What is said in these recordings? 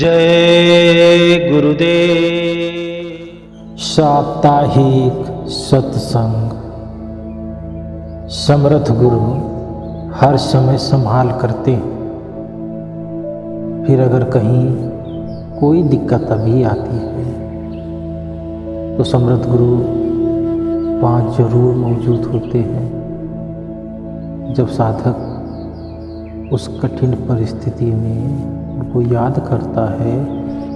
जय गुरुदेव। साप्ताहिक सत्संग। समर्थ गुरु हर समय संभाल करते हैं, फिर अगर कहीं कोई दिक्कत अभी आती है तो समर्थ गुरु वहाँ जरूर मौजूद होते हैं। जब साधक उस कठिन परिस्थिति में उनको याद करता है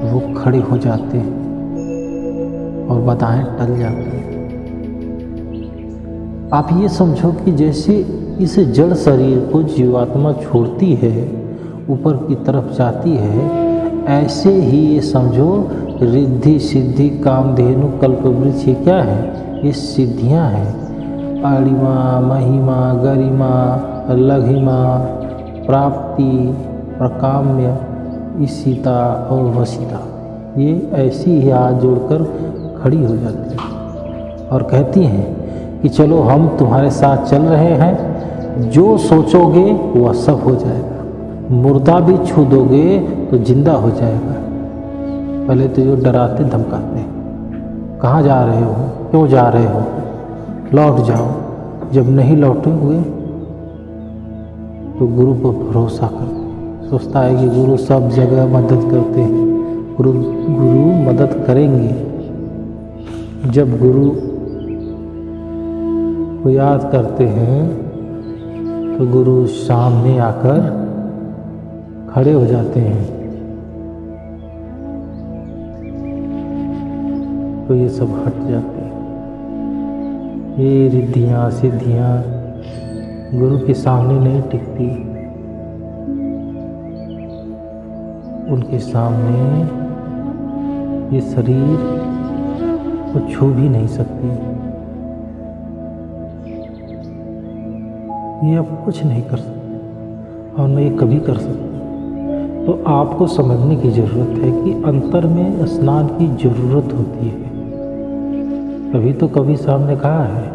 वो खड़े हो जाते हैं और बाधाएं टल जाती हैं। आप ये समझो कि जैसे इस जड़ शरीर को जीवात्मा छोड़ती है, ऊपर की तरफ जाती है, ऐसे ही ये समझो रिद्धि सिद्धि कामधेनु कल्पवृक्ष ये क्या है? ये सिद्धियां हैं। अणिमा महिमा गरिमा लघिमा प्राप्ति प्रकाम्य ईशिता और वशिता, ये ऐसी ही हाथ जोड़कर खड़ी हो जाती है और कहती हैं कि चलो हम तुम्हारे साथ चल रहे हैं, जो सोचोगे वह सब हो जाएगा, मुर्दा भी छू दोगे तो जिंदा हो जाएगा। पहले तो ये डराते धमकाते हैं, कहाँ जा रहे हो, क्यों जा रहे हो, लौट जाओ। जब नहीं लौटे हुए तो गुरु पर भरोसा कर, सोचता है कि गुरु सब जगह मदद करते हैं, गुरु मदद करेंगे। जब गुरु को याद करते हैं तो गुरु सामने आकर खड़े हो जाते हैं, तो ये सब हट जाते हैं। ये रिद्धियाँ सिद्धियाँ गुरु के सामने नहीं टिकती, उनके सामने ये शरीर को छू भी नहीं सकती। ये अब कुछ नहीं कर सकते और न ये कभी कर सकते। तो आपको समझने की ज़रूरत है कि अंतर में स्नान की ज़रूरत होती है। कभी तो कभी सामने कहा है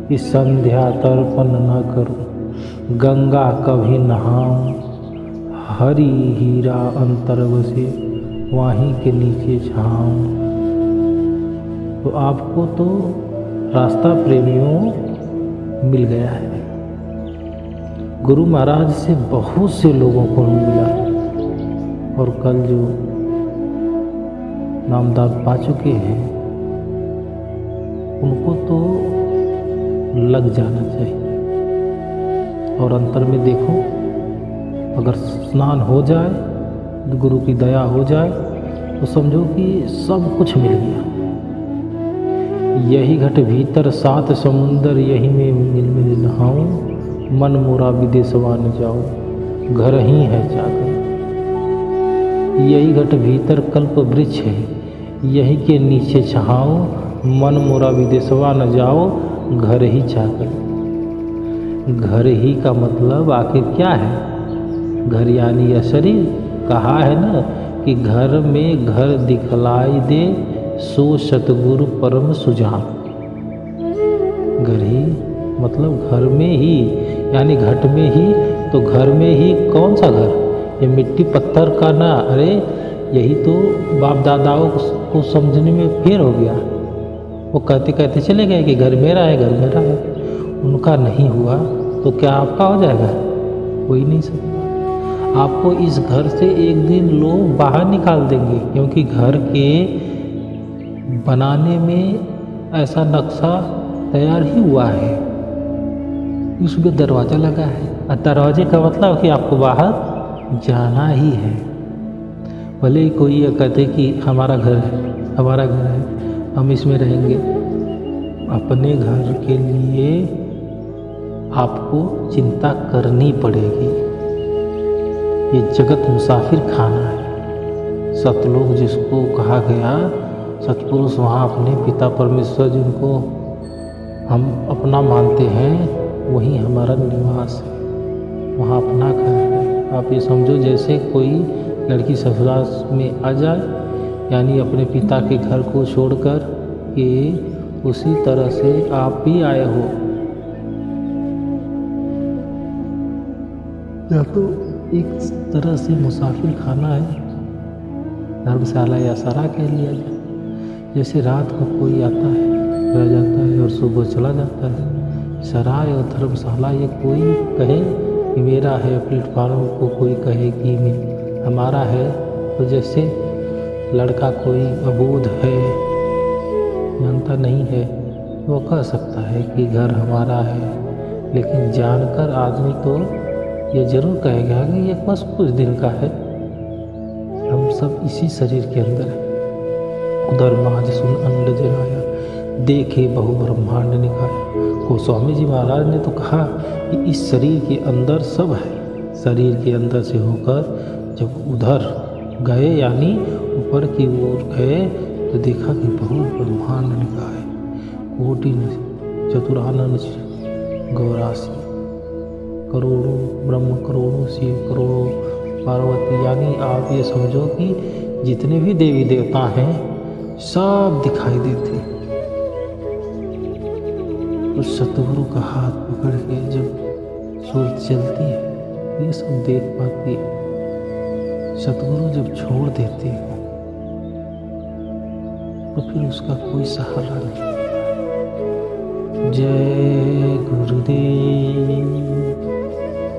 कि संध्या तर्पण न करूं, गंगा कभी नहाऊं, हरि हीरा अंतर बसे वाही के नीचे छाऊं। तो आपको तो रास्ता प्रेमियों मिल गया है। गुरु महाराज से बहुत से लोगों को मिला और कल जो नामदाद पा चुके हैं उनको तो लग जाना चाहिए। और अंतर में देखो, अगर स्नान हो जाए, गुरु की दया हो जाए तो समझो कि सब कुछ मिल गया। यही घट भीतर सात समुंदर, यही में मिल मिल नहाऊं, मन मोरा विदेशवा न जाओ, घर ही है जाकर। यही घट भीतर कल्प वृक्ष है, यही के नीचे छाओ, मन मोरा विदेशवा न जाओ, घर ही जाकर। घर ही का मतलब आखिर क्या है? घर यानी यह शरीर। कहा है ना कि घर में घर दिखलाई दे, सो सतगुरु परम सुजान। घर ही मतलब घर में ही, यानी घट में ही। तो घर में ही कौन सा घर? ये मिट्टी पत्थर का ना, अरे यही तो बाप दादाओं को समझने में फेर हो गया। वो कहते कहते चले गए कि घर मेरा है, घर मेरा है। उनका नहीं हुआ तो क्या आपका हो जाएगा? हो ही नहीं सकता। आपको इस घर से एक दिन लोग बाहर निकाल देंगे, क्योंकि घर के बनाने में ऐसा नक्शा तैयार ही हुआ है, उसमें दरवाज़ा लगा है। और दरवाजे का मतलब कि आपको बाहर जाना ही है। भले ही कोई ये कहते कि हमारा घर है, हमारा घर है, हम इसमें रहेंगे। अपने घर के लिए आपको चिंता करनी पड़ेगी। ये जगत मुसाफिर खाना है। सतलोक जिसको कहा गया, सतपुरुष, वहाँ अपने पिता परमेश्वर जिनको हम अपना मानते हैं, वही हमारा निवास है, वहाँ अपना घर है। आप ये समझो जैसे कोई लड़की ससुराल में आ जाए, यानी अपने पिता के घर को छोड़कर के, उसी तरह से आप भी आए हो। या तो एक तरह से मुसाफिर खाना है, धर्मशाला या सरा कह लिया जाए। जैसे रात को कोई आता है, रह जाता है और सुबह चला जाता है। सराय और धर्मशाला ये कोई कहे कि मेरा है, प्लेटफार्म को कोई कहे कि हमारा है। तो जैसे लड़का कोई अबोध है, जानता नहीं है, वो कह सकता है कि घर हमारा है, लेकिन जानकर आदमी तो ये जरूर कहेगा कि ये बस कुछ दिन का है, हम सब इसी शरीर के अंदर है। उधर माज सुन अंड जराया, देखे बहु ब्रह्मांड निकाया। गोस्वामी जी महाराज ने तो कहा कि इस शरीर के अंदर सब है। शरीर के अंदर से होकर जब उधर गए यानी ऊपर की ओर गए तो देखा कि बहुत ब्रह्मांड निकाय, कोटि चतुरानन गौरासी, करोड़ों ब्रह्म, करोड़ों शिव, करोड़ों पार्वती। यानी आप ये समझो कि जितने भी देवी देवता हैं सब दिखाई देते। उस सतगुरु का हाथ पकड़ के जब सूरत चलती है ये सब देख पाती है। सतगुरु जब छोड़ देते हैं तो फिर उसका कोई सहारा नहीं। जय गुरुदेव।